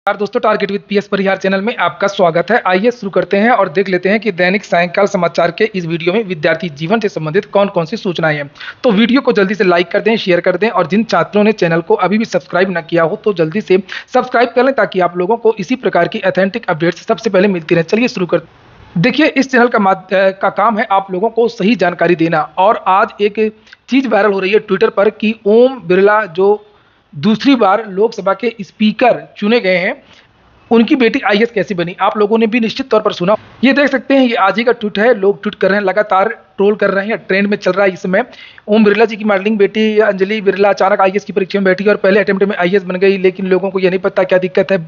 यार दोस्तों, target with PS Parihar channel में आपका स्वागत है। आइए शुरू करते हैं और देख लेते हैं कि दैनिक सायंकाल समाचार के इस वीडियो में विद्यार्थी जीवन से संबंधित कौन कौन सी सूचनाएं हैं। तो वीडियो को जल्दी से लाइक कर दें, शेयर कर दें और जिन छात्रों ने चैनल को अभी भी सब्सक्राइब न किया हो तो जल्दी से सब्सक्राइब कर लें ताकि आप लोगों को इसी प्रकार की ऑथेंटिक अपडेट्स सबसे पहले मिलती रहे। चलिए शुरू करते हैं। देखिए, इस चैनल का काम है आप लोगों को सही जानकारी देना। और आज एक चीज वायरल हो रही है ट्विटर पर कि ओम बिरला जो दूसरी बार लोकसभा के स्पीकर चुने गए हैं, उनकी बेटी आईएएस कैसी बनी। आप लोगों ने भी निश्चित तौर पर सुना। ये देख सकते हैं, ये आज ही का ट्वीट है। लोग ट्वीट कर रहे हैं, लगातार ट्रोल कर रहे हैं, ट्रेंड में चल रहा है इस समय। ओम बिरला जी की मॉडलिंग बेटी अंजलि बिरला अचानक आईएएस की परीक्षा में बैठी और पहले अटेम्प्ट में आईएएस बन गई, लेकिन लोगों को ये नहीं पता क्या दिक्कत है।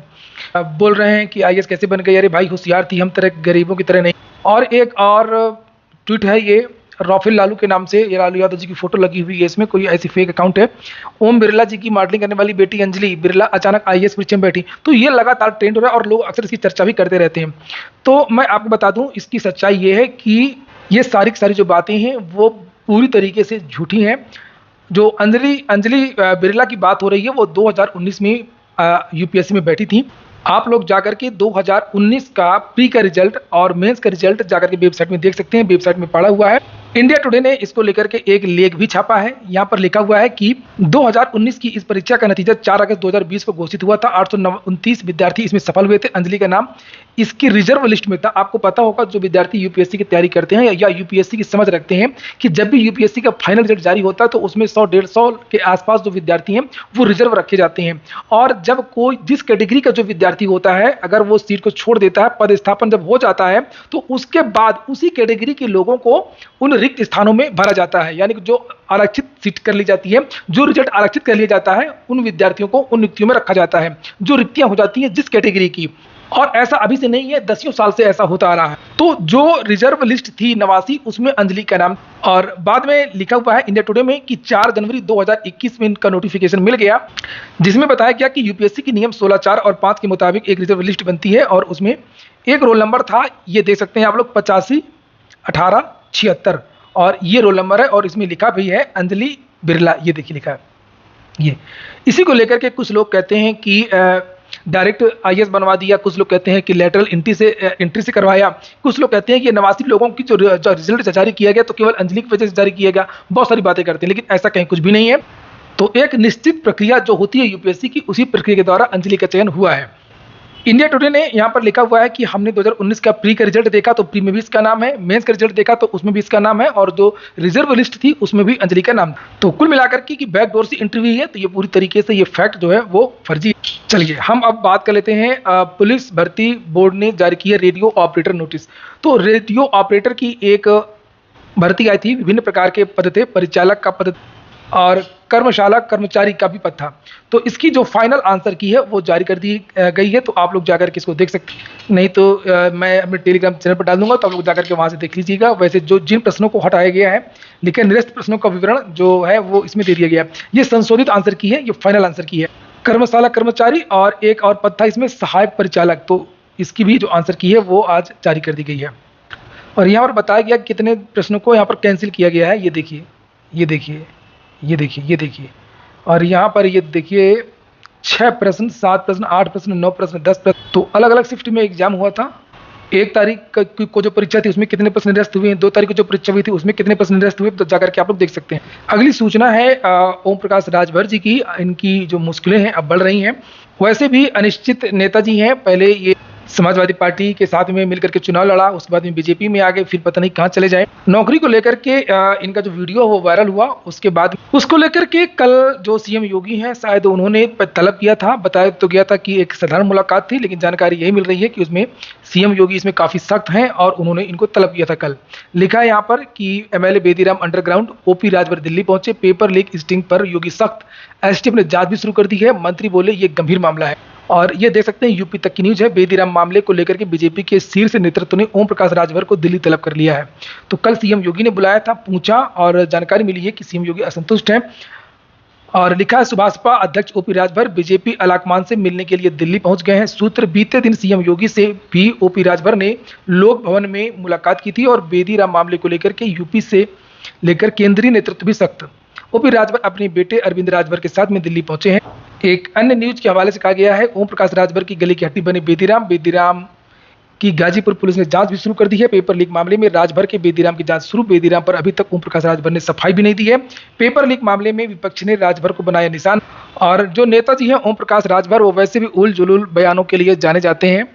बोल रहे हैं कि आईएएस कैसे बन गई, अरे भाई होशियार थी, हम तरह गरीबों की तरह नहीं। और एक और ट्वीट है, ये राफेल लालू के नाम से, ये लालू यादव जी की फोटो लगी हुई है, इसमें कोई ऐसी फेक अकाउंट है। ओम बिरला जी की मॉडलिंग करने वाली बेटी अंजलि बिरला अचानक आईएएस परीक्षा में बैठी। तो ये लगातार ट्रेंड हो रहा है और लोग अक्सर इसकी चर्चा भी करते रहते हैं। तो मैं आपको बता दूं, इसकी सच्चाई ये है कि ये सारी की सारी जो बातें हैं वो पूरी तरीके से झूठी हैं। जो अंजलि बिरला की बात हो रही है वो 2019 में यूपीएससी में बैठी थी। आप लोग जाकर के 2019 का प्री का रिजल्ट और मेंस का रिजल्ट जाकर के वेबसाइट में देख सकते हैं। वेबसाइट में पड़ा हुआ है। इंडिया टुडे ने इसको लेकर के एक लेख भी छापा है। यहाँ पर लिखा हुआ है कि 2019 की इस परीक्षा का नतीजा 4 अगस्त 2020 को घोषित हुआ था। 829 विद्यार्थी इसमें सफल हुए थे। अंजलि का नाम इसकी रिजर्व लिस्ट में था। आपको पता होगा, जो विद्यार्थी यूपीएससी की तैयारी करते हैं या यूपीएससी की समझ रखते हैं कि जब भी यूपीएससी का फाइनल रिजल्ट जारी होता है तो उसमें 100-150 के आसपास जो विद्यार्थी हैं वो रिजर्व रखे जाते हैं। और जब कोई जिस कैटेगरी का जो विद्यार्थी होता है, अगर वो सीट को छोड़ देता है, पदस्थापन जब हो जाता है, तो उसके बाद उसी कैटेगरी के लोगों को उन रिक्त स्थानों में भरा जाता है। यानी कि जो आरक्षित सीट कर ली जाती है, जो रिजल्ट आरक्षित कर लिया जाता है, उन विद्यार्थियों को उन नियुक्तियों में रखा जाता है जो रिक्तियां हो जाती हैं जिस कैटेगरी की। और ऐसा अभी से नहीं है, दसियों साल से ऐसा होता आ रहा है। तो जो रिजर्व लिस्ट थी 89, उसमें अंजलि का नाम। और बाद में लिखा हुआ है इंडिया टुडे में कि 4 जनवरी 2021 में इनका नोटिफिकेशन मिल गया, जिसमें बताया गया कि यूपीएससी की नियम 16, 4 और 5 के मुताबिक एक रिजर्व लिस्ट बनती है और उसमें एक रोल नंबर था। ये देख सकते हैं आप लोग, 85 18 76 और ये रोल नंबर है। और इसमें लिखा भी है अंजलि बिरला, ये देखिए लिखा है। ये इसी को लेकर के कुछ लोग कहते हैं कि डायरेक्ट आईएएस बनवा दिया, कुछ लोग कहते हैं कि लेटरल एंट्री से करवाया, कुछ लोग कहते हैं कि 89 लोगों की जो रिजल्ट जारी किया गया तो केवल अंजलि की वजह से जारी किया गया। बहुत सारी बातें करते हैं, लेकिन ऐसा कहीं कुछ भी नहीं है। तो एक निश्चित प्रक्रिया जो होती है यूपीएससी की, उसी प्रक्रिया के द्वारा अंजलि का चयन हुआ है। इंडिया टुडे ने यहाँ पर लिखा हुआ है कि हमने 2019 का प्री का रिजल्ट देखा तो प्री में भी इसका नाम है, मेंस का रिजल्ट देखा तो उसमें भी इसका नाम है, और जो रिजर्व लिस्ट थी उसमें भी अंजलि का नाम था। तो कुल मिलाकर के बैकडोर से इंटरव्यू है, तो ये पूरी तरीके से ये फैक्ट जो है वो फर्जी। चलिए हम अब बात कर लेते हैं। पुलिस भर्ती बोर्ड ने जारी की है रेडियो ऑपरेटर नोटिस। तो रेडियो ऑपरेटर की एक भर्ती आई थी, विभिन्न प्रकार के पद थे, परिचालक का पद और कर्मशाला कर्मचारी का भी पद था। तो इसकी जो फाइनल आंसर की है वो जारी कर दी गई है। तो आप लोग जाकर के इसको देख सकते हैं, नहीं तो मैं अपने टेलीग्राम चैनल पर डाल दूंगा, तो आप लोग जाकर के वहां से देख लीजिएगा। वैसे जो जिन प्रश्नों को हटाया गया है, लेकिन निरस्त प्रश्नों का विवरण जो है वो इसमें दे दिया गया है। ये संशोधित आंसर की है, ये फाइनल आंसर की है। कर्मशाला कर्मचारी और एक और पद था इसमें सहायक परिचालक, तो इसकी भी जो आंसर की है वो आज जारी कर दी गई है। और यहाँ पर बताया गया कितने प्रश्नों को यहाँ पर कैंसिल किया गया है। ये देखिए, ये देखिए, ये देखिए, ये देखिए। और यहाँ पर ये देखिए 6 प्रश्न, 7 प्रश्न, 8 प्रश्न, 9 प्रश्न, 10 प्रश्न। तो अलग अलग शिफ्ट में एग्जाम हुआ था। 1 तारीख को जो परीक्षा थी उसमें कितने प्रश्न निरस्त हुए हैं, 2 तारीख को जो परीक्षा हुई थी उसमें कितने प्रश्न निरस्त हुए, तो जाकर के आप लोग देख सकते हैं। अगली सूचना है ओम प्रकाश राजभर जी की। इनकी जो मुश्किलें हैं अब बढ़ रही हैं। वैसे भी अनिश्चित नेताजी हैं। पहले ये समाजवादी पार्टी के साथ में मिलकर के चुनाव लड़ा, उसके बाद में बीजेपी में आ गए, फिर पता नहीं कहाँ चले जाए। नौकरी को लेकर के इनका जो वीडियो वो वायरल हुआ, उसके बाद उसको लेकर के कल जो सीएम योगी हैं शायद उन्होंने तलब किया था। बताया तो गया था कि एक साधारण मुलाकात थी, लेकिन जानकारी यही मिल रही है कि उसमें सीएम योगी इसमें काफी सख्त हैं और उन्होंने इनको तलब किया था कल। लिखा है यहाँ पर कि MLA Bediram underground, OP Rajbhar Delhi पहुंचे, पेपर लीक स्टिंग पर योगी सख्त, एसटीएफ ने जांच भी शुरू कर दी है, मंत्री बोले ये गंभीर मामला है। और ये देख सकते हैं यूपी तक की न्यूज है। बेदीराम मामले को लेकर के बीजेपी के शीर्ष नेतृत्व ने ओम प्रकाश राजभर को दिल्ली तलब कर लिया है। तो कल सीएम योगी ने बुलाया था, पूछा और जानकारी मिली है कि सीएम योगी असंतुष्ट हैं। और लिखा है सुभाषपा अध्यक्ष ओपी राजभर बीजेपी अलाकमान से मिलने के लिए दिल्ली पहुंच गए हैं। सूत्र बीते दिन सीएम योगी से भी ओपी राजभर ने लोक भवन में मुलाकात की थी और बेदीराम मामले को लेकर के यूपी से लेकर केंद्रीय नेतृत्व भी सख्त। ओपी राजभर अपने बेटे अरविंद राजभर के साथ में दिल्ली पहुंचे हैं। एक अन्य न्यूज के हवाले से कहा गया है, ओम प्रकाश राजभर की गले की हड्डी बने बेदीराम की गाजीपुर पुलिस ने जांच भी शुरू कर दी है। पेपर लीक मामले में राजभर के बेदीराम की जांच शुरू। बेदीराम पर अभी तक ओम प्रकाश राजभर ने सफाई भी नहीं दी है। पेपर लीक मामले में विपक्ष ने राजभर को बनाया निशान। और जो नेताजी हैं ओम प्रकाश राजभर, वो वैसे भी उल जुलूल बयानों के लिए जाने जाते हैं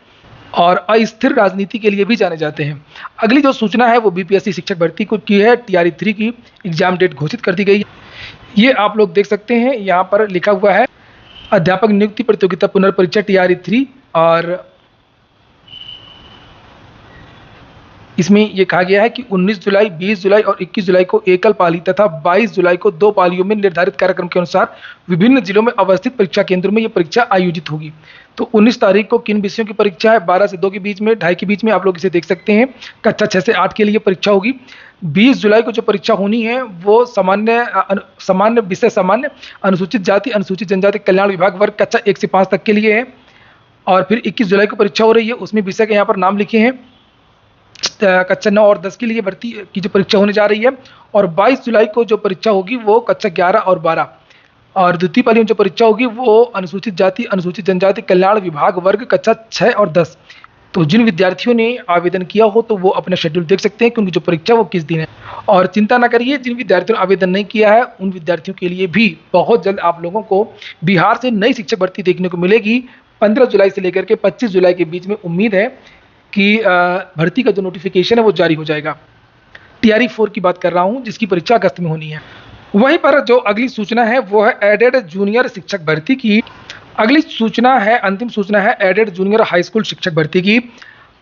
और अस्थिर राजनीति के लिए भी जाने जाते हैं। अगली जो सूचना है वो बीपीएससी शिक्षक भर्ती को की है। टीआरई 3 की एग्जाम डेट घोषित कर दी गई है। ये आप लोग देख सकते हैं, यहाँ पर लिखा हुआ है अध्यापक नियुक्ति प्रतियोगिता पुनर्परीक्षा टीआरई 3। और इसमें यह कहा गया है कि 19 जुलाई, 20 जुलाई और 21 जुलाई को एकल पाली तथा 22 जुलाई को 2 पालियों में निर्धारित कार्यक्रम के अनुसार विभिन्न जिलों में अवस्थित परीक्षा केंद्रों में यह परीक्षा आयोजित होगी। तो 19 तारीख को किन विषयों की परीक्षा है? 12 से 2 के बीच में, 2:30 के बीच में आप लोग इसे देख सकते हैं। कक्षा 6 से 8 के लिए परीक्षा होगी। 20 जुलाई को जो परीक्षा होनी है वो सामान्य विषय सामान्य, अनुसूचित जाति अनुसूचित जनजाति कल्याण विभाग वर्ग कक्षा 1 से 5 तक के लिए है। और फिर 21 जुलाई को परीक्षा हो रही है, उसमें विषय के यहाँ पर नाम लिखे हैं। कक्षा 9 और 10 के लिए भर्ती की जो परीक्षा होने जा रही है। और 22 जुलाई को जो परीक्षा होगी वो कक्षा 11 और 12। और द्वितीय पाली में जो परीक्षा होगी वो अनुसूचित जाति अनुसूचित जनजाति कल्याण विभाग वर्ग कक्षा 6 और 10। तो जिन विद्यार्थियों ने आवेदन किया हो तो वो अपना शेड्यूल देख सकते हैं कि उनकी जो परीक्षा वो किस दिन है। और चिंता ना करिए, जिन विद्यार्थियों ने आवेदन नहीं किया है उन विद्यार्थियों के लिए भी बहुत जल्द आप लोगों को बिहार से नई शिक्षक भर्ती देखने को मिलेगी। 15 जुलाई से लेकर के 25 जुलाई के बीच में उम्मीद है कि भर्ती का जो नोटिफिकेशन है वो जारी हो जाएगा। टीआरई 4 की बात कर रहा हूँ, जिसकी परीक्षा अगस्त में होनी है। वहीं पर जो अगली सूचना है वो है एडेड जूनियर शिक्षक भर्ती की। अगली सूचना है, अंतिम सूचना है एडेड जूनियर हाई स्कूल शिक्षक भर्ती की।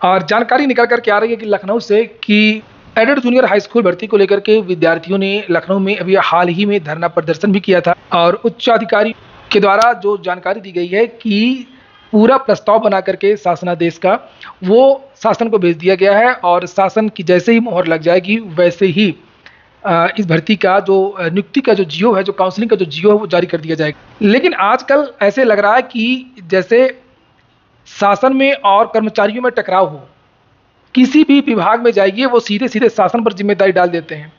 और जानकारी निकल कर के आ रही है कि लखनऊ से कि एडेड जूनियर हाई स्कूल भर्ती को लेकर के विद्यार्थियों ने लखनऊ में अभी हाल ही में धरना प्रदर्शन भी किया था। और उच्च अधिकारी के द्वारा जो जानकारी दी गई है कि पूरा प्रस्ताव बना करके शासनादेश का वो शासन को भेज दिया गया है। और शासन की जैसे ही मोहर लग जाएगी वैसे ही इस भर्ती का जो नियुक्ति का जो जियो है, जो काउंसलिंग का जो जियो है वो जारी कर दिया जाएगा। लेकिन आजकल ऐसे लग रहा है कि जैसे शासन में और कर्मचारियों में टकराव हो। किसी भी विभाग में जाइए वो सीधे सीधे शासन पर जिम्मेदारी डाल देते हैं।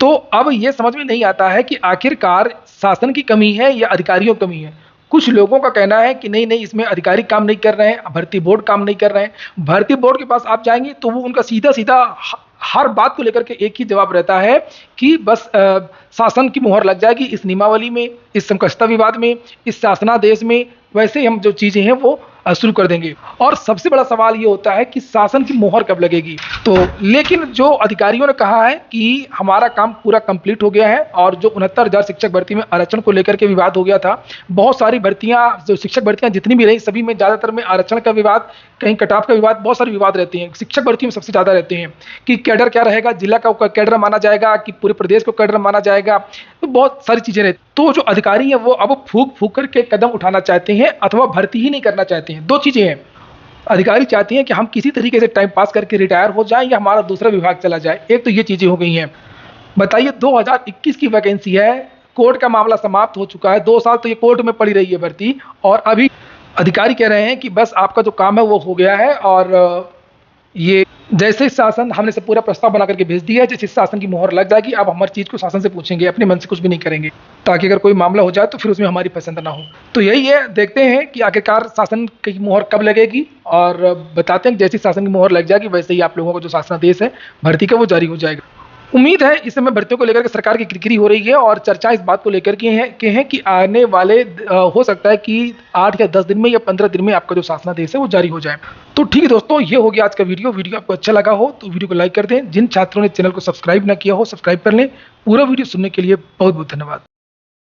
तो अब ये समझ में नहीं आता है कि आखिरकार शासन की कमी है या अधिकारियों की कमी है। कुछ लोगों का कहना है कि नहीं इसमें अधिकारी काम नहीं कर रहे हैं, भर्ती बोर्ड काम नहीं कर रहे हैं। भर्ती बोर्ड के पास आप जाएंगे तो वो उनका सीधा सीधा हर बात को लेकर के एक ही जवाब रहता है कि बस शासन की मुहर लग जाएगी इस नियमावली में, इस समकक्षता विवाद में, इस शासनादेश में, वैसे ही हम जो चीज़ें हैं वो शुरू कर देंगे। और सबसे बड़ा सवाल ये होता है कि शासन की मोहर कब लगेगी। तो लेकिन जो अधिकारियों ने कहा है कि हमारा काम पूरा कंप्लीट हो गया है। और जो 69,000 शिक्षक भर्ती में आरक्षण को लेकर के विवाद हो गया था, बहुत सारी भर्तियां, जो शिक्षक भर्तियां जितनी भी रही सभी में ज़्यादातर में आरक्षण का विवाद, कहीं कटाव का विवाद, बहुत सारे विवाद रहते हैं। शिक्षक भर्ती में सबसे ज़्यादा रहते हैं कि कैडर क्या रहेगा, जिला का कैडर माना जाएगा कि पूरे प्रदेश को कैडर माना जाएगा, तो बहुत सारी चीज़ें रहती। तो जो अधिकारी हैं वो अब फूक फूक करके कदम उठाना चाहते हैं अथवा भर्ती ही नहीं करना चाहते हैं। दो चीज़ें हैं, अधिकारी चाहते हैं कि हम किसी तरीके से टाइम पास करके रिटायर हो जाएं या हमारा दूसरा विभाग चला जाए। एक तो ये चीज़ें हो गई हैं। बताइए 2021 की वैकेंसी है, कोर्ट का मामला समाप्त हो चुका है, 2 साल तो ये कोर्ट में पड़ी रही है भर्ती, और अभी अधिकारी कह रहे हैं कि बस आपका जो काम है वो हो गया है। और ये जैसे शासन हमने से पूरा प्रस्ताव बना करके भेज दिया है, जैसे शासन की मोहर लग जाएगी अब हर चीज़ को शासन से पूछेंगे, अपने मन से कुछ भी नहीं करेंगे, ताकि अगर कोई मामला हो जाए तो फिर उसमें हमारी पसंद ना हो। तो यही है, देखते हैं कि आखिरकार शासन की मोहर कब लगेगी। और बताते हैं कि जैसे शासन की मोहर लग जाएगी वैसे ही आप लोगों को जो शासनादेश है भर्ती का वो जारी हो जाएगा। उम्मीद है इस समय भर्तियों को लेकर के सरकार की किरकिरी हो रही है और चर्चा इस बात को लेकर के हैं कि आने वाले हो सकता है कि 8 या 10 दिन में या 15 दिन में आपका जो शासनादेश है वो जारी हो जाए। तो ठीक है दोस्तों, ये हो गया आज का वीडियो आपको अच्छा लगा हो तो वीडियो को लाइक कर दें। जिन छात्रों ने चैनल को सब्सक्राइब ना किया हो सब्सक्राइब कर लें। पूरा वीडियो सुनने के लिए बहुत बहुत धन्यवाद।